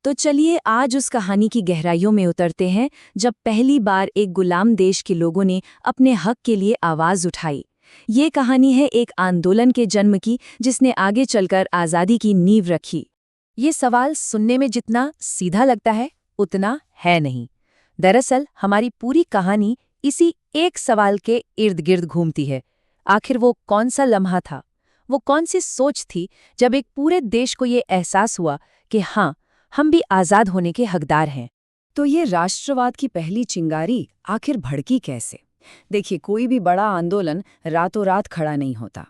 तो चलिए आज उस कहानी की गहराइयों में उतरते हैं जब पहली बार एक गुलाम देश के लोगों ने अपने हक के लिए आवाज उठाई। ये कहानी है एक आंदोलन के जन्म की जिसने आगे चलकर आज़ादी की नींव रखी। ये सवाल सुनने में जितना सीधा लगता है उतना है नहीं। दरअसल हमारी पूरी कहानी इसी एक सवाल के इर्द गिर्द घूमती है। आखिर वो कौन सा लम्हा था, वो कौन सी सोच थी जब एक पूरे देश को ये एहसास हुआ कि हाँ, हम भी आज़ाद होने के हकदार हैं। तो ये राष्ट्रवाद की पहली चिंगारी आखिर भड़की कैसे? देखिए, कोई भी बड़ा आंदोलन रातों रात खड़ा नहीं होता।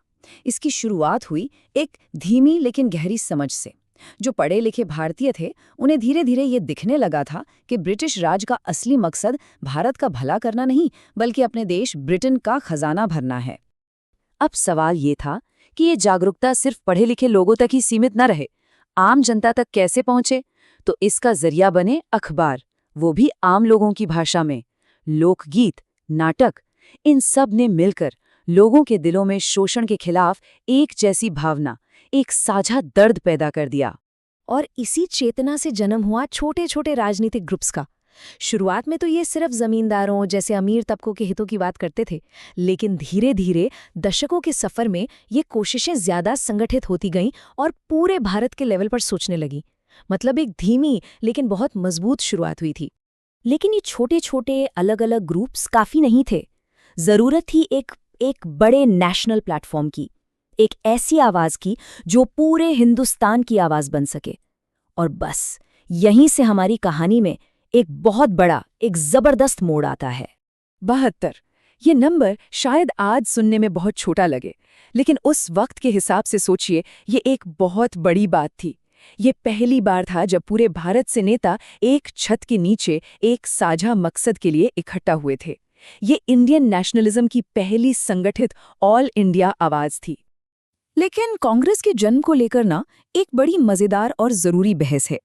इसकी शुरुआत हुई एक धीमी लेकिन गहरी समझ से। जो पढ़े लिखे भारतीय थे उन्हें धीरे धीरे ये दिखने लगा था कि ब्रिटिश राज का असली मकसद भारत का भला करना नहीं, बल्कि अपने देश ब्रिटेन का खजाना भरना है। अब सवाल ये था कि ये जागरूकता सिर्फ पढ़े लिखे लोगों तक ही सीमित न रहे, आम जनता तक कैसे पहुंचे? तो इसका जरिया बने अखबार, वो भी आम लोगों की भाषा में। लोकगीत, नाटक, इन सब ने मिलकर लोगों के दिलों में शोषण के खिलाफ एक जैसी भावना, एक साझा दर्द पैदा कर दिया। और इसी चेतना से जन्म हुआ छोटे छोटे राजनीतिक ग्रुप्स का। शुरुआत में तो ये सिर्फ जमींदारों जैसे अमीर तबकों के हितों की बात करते थे, लेकिन धीरे धीरे दशकों के सफर में ये कोशिशें ज्यादा संगठित होती गईं और पूरे भारत के लेवल पर सोचने लगी। मतलब एक धीमी लेकिन बहुत मजबूत शुरुआत हुई थी। लेकिन ये छोटे छोटे अलग अलग ग्रुप्स काफी नहीं थे। जरूरत थी एक बड़े नेशनल प्लेटफॉर्म की, एक ऐसी आवाज की जो पूरे हिंदुस्तान की आवाज बन सके। और बस यहीं से हमारी कहानी में एक बहुत बड़ा, एक जबरदस्त मोड़ आता है। 72। ये नंबर शायद आज सुनने में बहुत छोटा लगे, लेकिन उस वक्त के हिसाब से सोचिए, ये एक बहुत बड़ी बात थी। ये पहली बार था जब पूरे भारत से नेता एक छत के नीचे एक साझा मकसद के लिए इकट्ठा हुए थे। ये इंडियन नेशनलिज्म की पहली संगठित ऑल इंडिया आवाज थी। लेकिन कांग्रेस के जन्म को लेकर ना एक बड़ी मजेदार और जरूरी बहस है।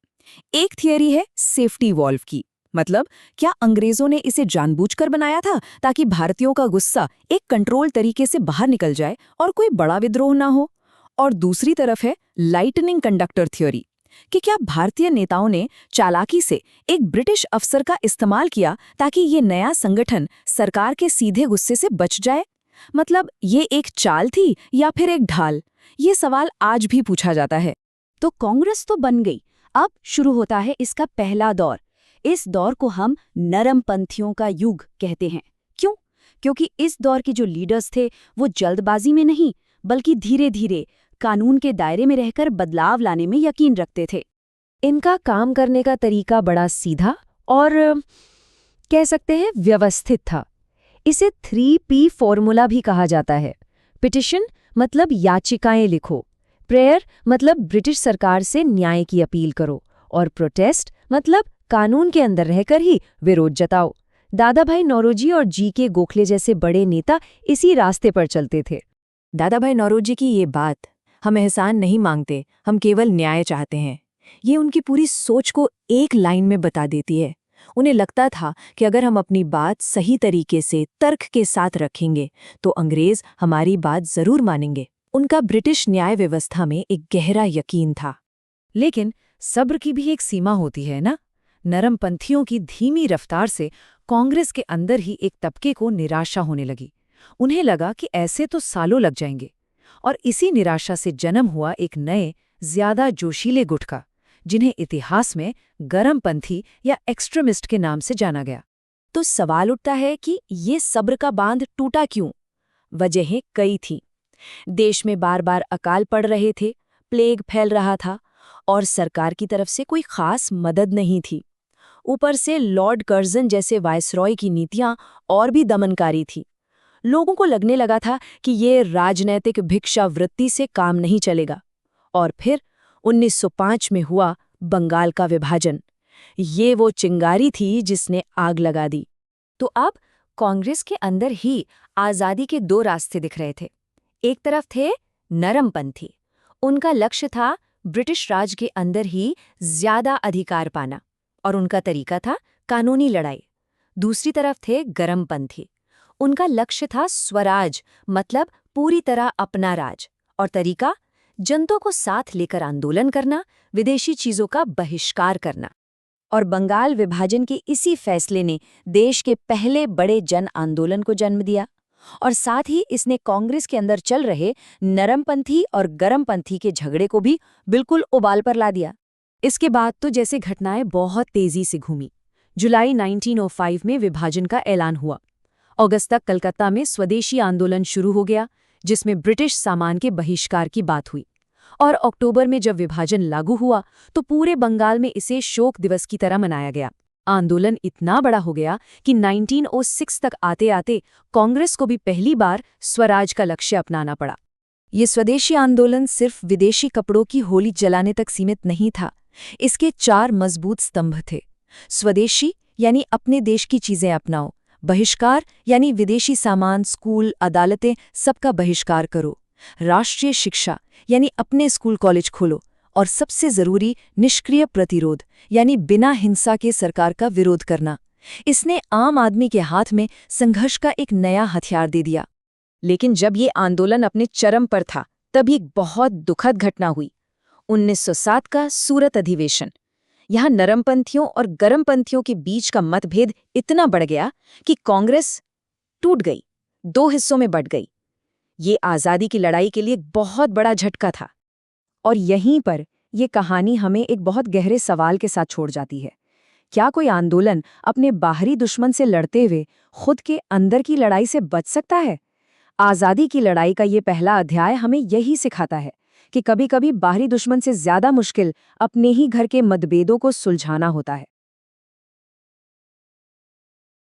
एक थियरी है सेफ्टी वॉल्व की, मतलब क्या अंग्रेजों ने इसे जानबूझकर बनाया था ताकि भारतीयों का गुस्सा एक कंट्रोल तरीके से बाहर निकल जाए और कोई बड़ा विद्रोह ना हो। और दूसरी तरफ है लाइटनिंग कंडक्टर थ्योरी कि क्या भारतीय नेताओं ने चालाकी से एक ब्रिटिश अफसर का इस्तेमाल किया ताकि ये नया संगठन सरकार के सीधे गुस्से से बच जाए। मतलब ये एक चाल थी या फिर एक ढाल? ये सवाल आज भी पूछा जाता है। तो कांग्रेस तो बन गई, अब शुरू होता है इसका पहला दौर। इस दौर को हम नरमपंथियों का युग कहते हैं। क्यों? क्योंकि इस दौर के जो लीडर्स थे वो जल्दबाजी में नहीं, बल्कि धीरे धीरे कानून के दायरे में रहकर बदलाव लाने में यकीन रखते थे। इनका काम करने का तरीका बड़ा सीधा और कह सकते हैं व्यवस्थित था। इसे 3P फॉर्मूला भी कहा जाता है। पिटिशन मतलब याचिकाएं लिखो, प्रेयर मतलब ब्रिटिश सरकार से न्याय की अपील करो, और प्रोटेस्ट मतलब कानून के अंदर रहकर ही विरोध जताओ। दादा भाई नौरोजी और G.K. गोखले जैसे बड़े नेता इसी रास्ते पर चलते थे। दादा भाई नौरोजी की ये बात, हम एहसान नहीं मांगते, हम केवल न्याय चाहते हैं, ये उनकी पूरी सोच को एक लाइन में बता देती है। उन्हें लगता था कि अगर हम अपनी बात सही तरीके से तर्क के साथ रखेंगे तो अंग्रेज हमारी बात जरूर मानेंगे। उनका ब्रिटिश न्याय व्यवस्था में एक गहरा यकीन था। लेकिन सब्र की भी एक सीमा होती है ना। नरमपंथियों की धीमी रफ्तार से कांग्रेस के अंदर ही एक तबके को निराशा होने लगी। उन्हें लगा कि ऐसे तो सालों लग जाएंगे। और इसी निराशा से जन्म हुआ एक नए, ज्यादा जोशीले गुट का, जिन्हें इतिहास में गरमपंथी या एक्सट्रीमिस्ट के नाम से जाना गया। तो सवाल उठता है कि ये सब्र का बांध टूटा क्यों? वजहें कई थीं। देश में बार बार अकाल पड़ रहे थे, प्लेग फैल रहा था और सरकार की तरफ से कोई खास मदद नहीं थी। ऊपर से लॉर्ड कर्जन जैसे वायसरॉय की नीतियां और भी दमनकारी थी। लोगों को लगने लगा था कि ये राजनैतिक भिक्षावृत्ति से काम नहीं चलेगा। और फिर 1905 में हुआ बंगाल का विभाजन। ये वो चिंगारी थी जिसने आग लगा दी। तो अब कांग्रेस के अंदर ही आज़ादी के दो रास्ते दिख रहे थे। एक तरफ थे नरमपंथी, उनका लक्ष्य था ब्रिटिश राज के अंदर ही ज्यादा अधिकार पाना, और उनका तरीका था कानूनी लड़ाई। दूसरी तरफ थे गरमपंथी, उनका लक्ष्य था स्वराज, मतलब पूरी तरह अपना राज, और तरीका जनता को साथ लेकर आंदोलन करना, विदेशी चीजों का बहिष्कार करना। और बंगाल विभाजन के इसी फैसले ने देश के पहले बड़े जन आंदोलन को जन्म दिया और साथ ही इसने कांग्रेस के अंदर चल रहे नरमपंथी और गरमपंथी के झगड़े को भी बिल्कुल उबाल पर ला दिया। इसके बाद तो जैसे घटनाएं बहुत तेजी से घूमी। जुलाई 1905 में विभाजन का ऐलान हुआ। अगस्त तक कलकत्ता में स्वदेशी आंदोलन शुरू हो गया, जिसमें ब्रिटिश सामान के बहिष्कार की बात हुई। और अक्टूबर में जब विभाजन लागू हुआ तो पूरे बंगाल में इसे शोक दिवस की तरह मनाया गया। आंदोलन इतना बड़ा हो गया कि 1906 तक आते आते कांग्रेस को भी पहली बार स्वराज का लक्ष्य अपनाना पड़ा। ये स्वदेशी आंदोलन सिर्फ विदेशी कपड़ों की होली जलाने तक सीमित नहीं था। इसके 4 मजबूत स्तंभ थे। स्वदेशी यानी अपने देश की चीजें अपनाओ, बहिष्कार यानी विदेशी सामान, स्कूल, अदालतें सबका बहिष्कार करो, राष्ट्रीय शिक्षा यानी अपने स्कूल कॉलेज खोलो, और सबसे जरूरी निष्क्रिय प्रतिरोध यानी बिना हिंसा के सरकार का विरोध करना। इसने आम आदमी के हाथ में संघर्ष का एक नया हथियार दे दिया। लेकिन जब ये आंदोलन अपने चरम पर था, तब एक बहुत दुखद घटना हुई। 1907 का सूरत अधिवेशन। यहाँ नरमपंथियों और गरमपंथियों के बीच का मतभेद इतना बढ़ गया कि कांग्रेस टूट गई, 2 हिस्सों में बंट गई। ये आज़ादी की लड़ाई के लिए बहुत बड़ा झटका था। और यहीं पर ये कहानी हमें एक बहुत गहरे सवाल के साथ छोड़ जाती है। क्या कोई आंदोलन अपने बाहरी दुश्मन से लड़ते हुए खुद के अंदर की लड़ाई से बच सकता है? आज़ादी की लड़ाई का ये पहला अध्याय हमें यही सिखाता है कि कभी-कभी बाहरी दुश्मन से ज्यादा मुश्किल अपने ही घर के मतभेदों को सुलझाना होता है।